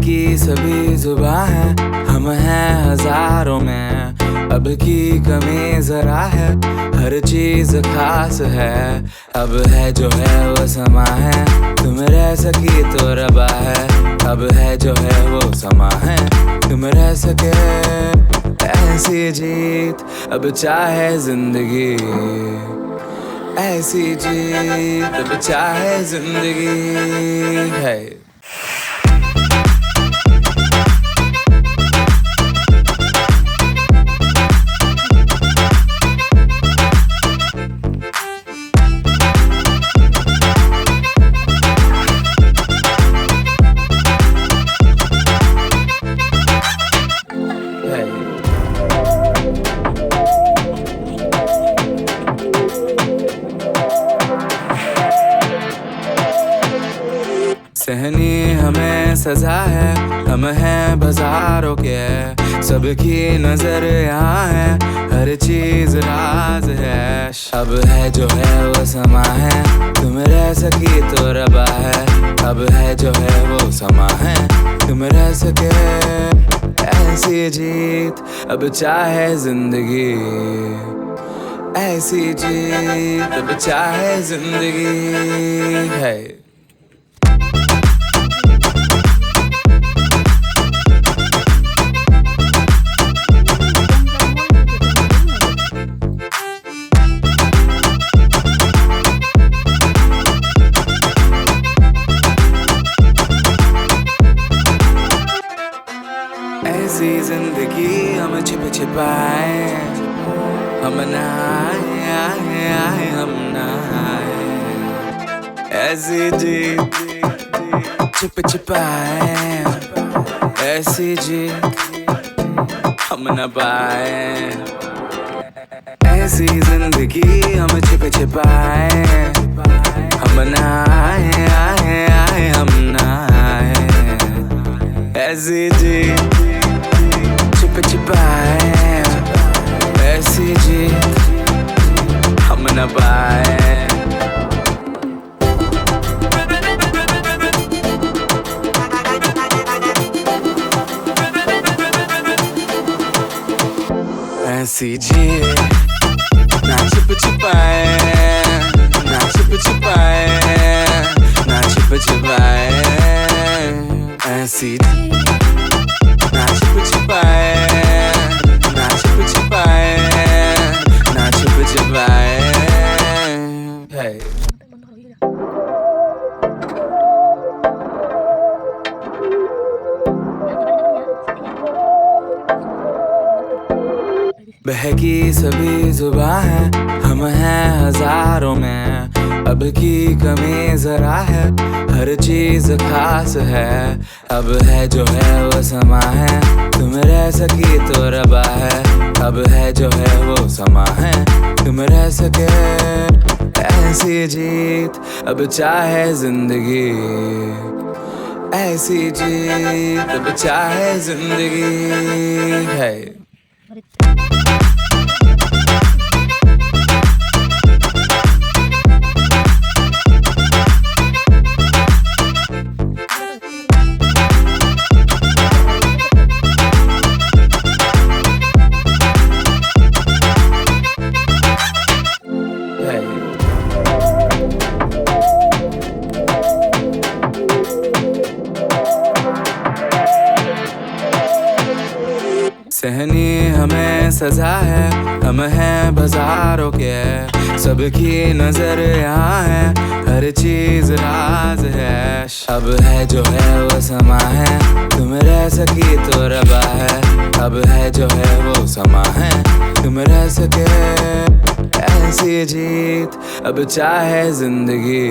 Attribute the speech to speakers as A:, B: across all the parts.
A: की सभी जुबां है, हम हैं हजारों में। अब की कमी जरा है, हर चीज खास है। अब है जो है वो समा है, तुम रह सकी तो रबा है। अब है जो है वो समा है, तुम रह सके ऐसी जीत। अब चाहे जिंदगी ऐसी जीत, अब चाहे जिंदगी है। सहनी हमें सजा है, हम हैं बाजारों के। सबकी नजर यहाँ है, हर चीज राज है। अब है जो है वो समा है, तुम रह सकी तो रबा है। अब है जो है वो समा है, तुम रह सके ऐसी जीत। अब चाहे जिंदगी ऐसी जीत, अब चाहे जिंदगी है। ऐसी जिंदगी हम छिप छिपाए, हम नहाए हम नहाए। ऐसी जी छिप छिपाए, ऐसी जी हम न पाए। ऐसी जिंदगी हम छिप छिपाए, हम नहाए हम नहाए। ऐसी जी छिप छिपाए, ऐसी जीत हम न पाए। ऐसी जीत ना छिप छिपाए, ना छिप छिपाए, ना छिप छिपाए। ऐसी ना छिप छिपाए, ना छिप छिपाए, ना छिप छिपाए। बहकी सभी जुबां है, हम हैं हजारों में। अब की कमी जरा है, हर चीज खास है। अब है जो है वो समा है, तुम रह सकी तो रबा है। अब है जो है वो समा है, तुम रह सके ऐसी जीत। अब चाहे जिंदगी ऐसी जीत, अब चाहे जिंदगी है। सहनी हमें सजा है, हम हैं बाजारों के। सबकी नजर यहाँ है, हर चीज राज है। अब है जो है वो समा है, तुम रह सकी तो रबा है। अब है जो है वो समा है, तुम रह सके ऐसी जीत। अब चाहे जिंदगी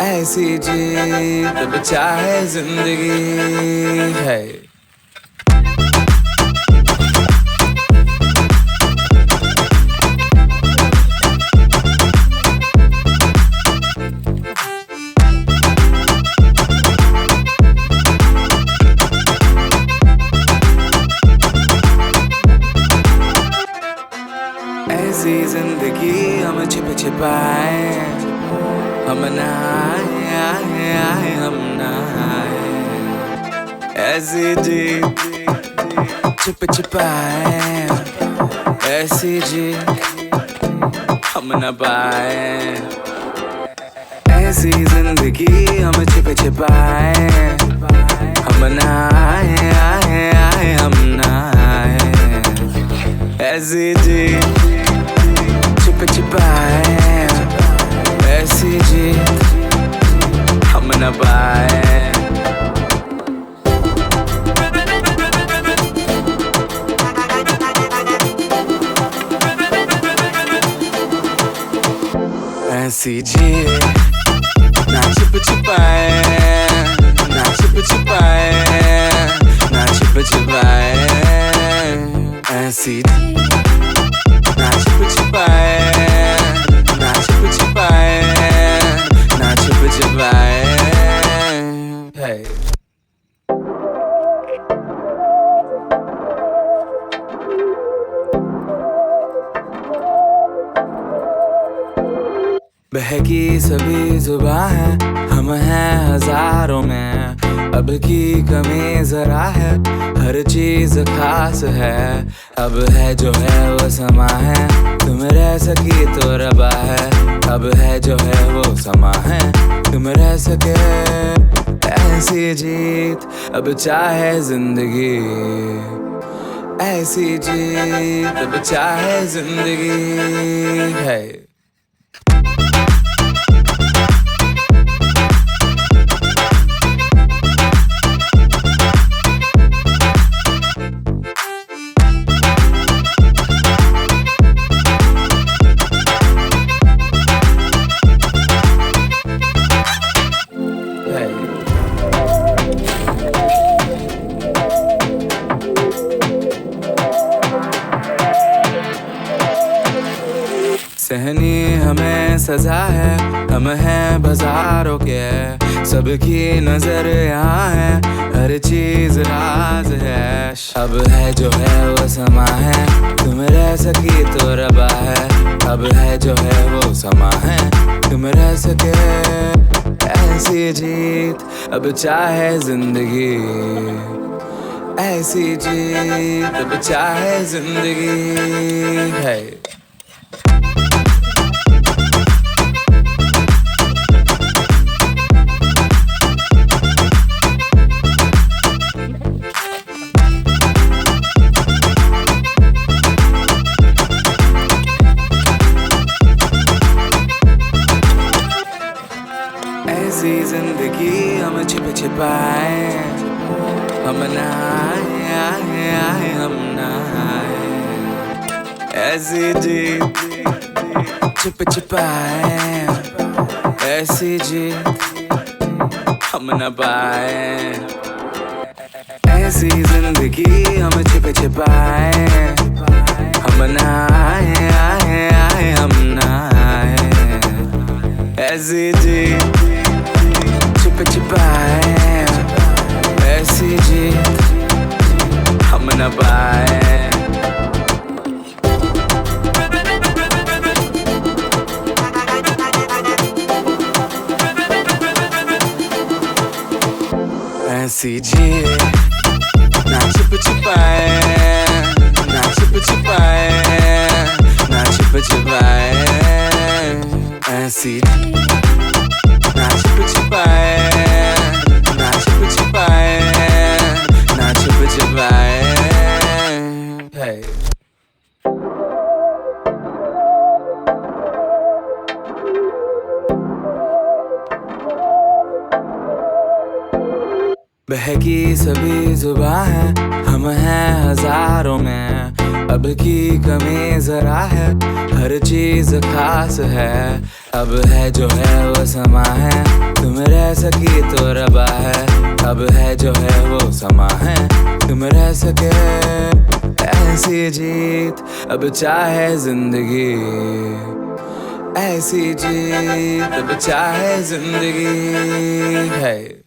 A: ऐसी जीत, अब चाहे जिंदगी है। ऐसी जिंदगी हम छिप छिपाए, हम नहाए हम नहाए। ऐसी जीत छिप छिपाए, ऐसी जीत हम न पाए, ऐसी जिंदगी हम छिप छिपाए, हम न आए आए आए हम न आए, ऐसी जीत छिप छिपाए, ऐसी जीत हम न पाए। ऐसी जीत ना छिप छिपाए, ना छिप छिपाए, ना छिप छिपाए, ऐसी ना छिप छिपाए, ना छिप छिपाए, ना छिप छिपाए। Hey. बहकी सभी जुबां है, हम हैं हजारों में, अब की कमी जरा है, हर चीज खास है, अब है जो है वो समा है, तुम रह सकी तो रबा है, अब है जो है वो समा है, तुम रह सके, ऐसी जीत अब चाहे जिंदगी, ऐसी जीत अब चाहे जिंदगी है। सहनी हमें सजा है, हम हैं बाजारों के, सबकी नजर यहाँ है, हर चीज राज है, अब है जो है वो समा है, तुम रह सकी तो रबा है, अब है जो है वो समा है, तुम रह सके, ऐसी जीत अब चाहे जिंदगी, ऐसी जीत अब चाहे जिंदगी है। ऐसी जिंदगी हम छिप छिपाए, हम न आए आए आए हम न आए, ऐसी जीत छिप छिपाए, ऐसी जीत हम न पाए, ऐसी जिंदगी हम छिप छिपाए, हम न आए आए आए हम न आए, ऐसी जीत छिप छिपाए, ऐसी जीत हम न पाए। ऐसी जीत ना छिप छिपाए, ना छिप छिपाए, ना छिप छिपाए, ऐसी ना छिप छिपाए, ना छिप छिपाए, ना छिप छिपाए। Hey. बहकी सभी जुबां है, हम हैं हजारों में, अब की कमी जरा है, हर चीज खास है, अब है जो है वो समा है, तुम रह सकी तो रबा है, अब है जो है वो समा है, तुम रह सके, ऐसी जीत अब चाहे जिंदगी, ऐसी जीत अब चाहे जिंदगी है।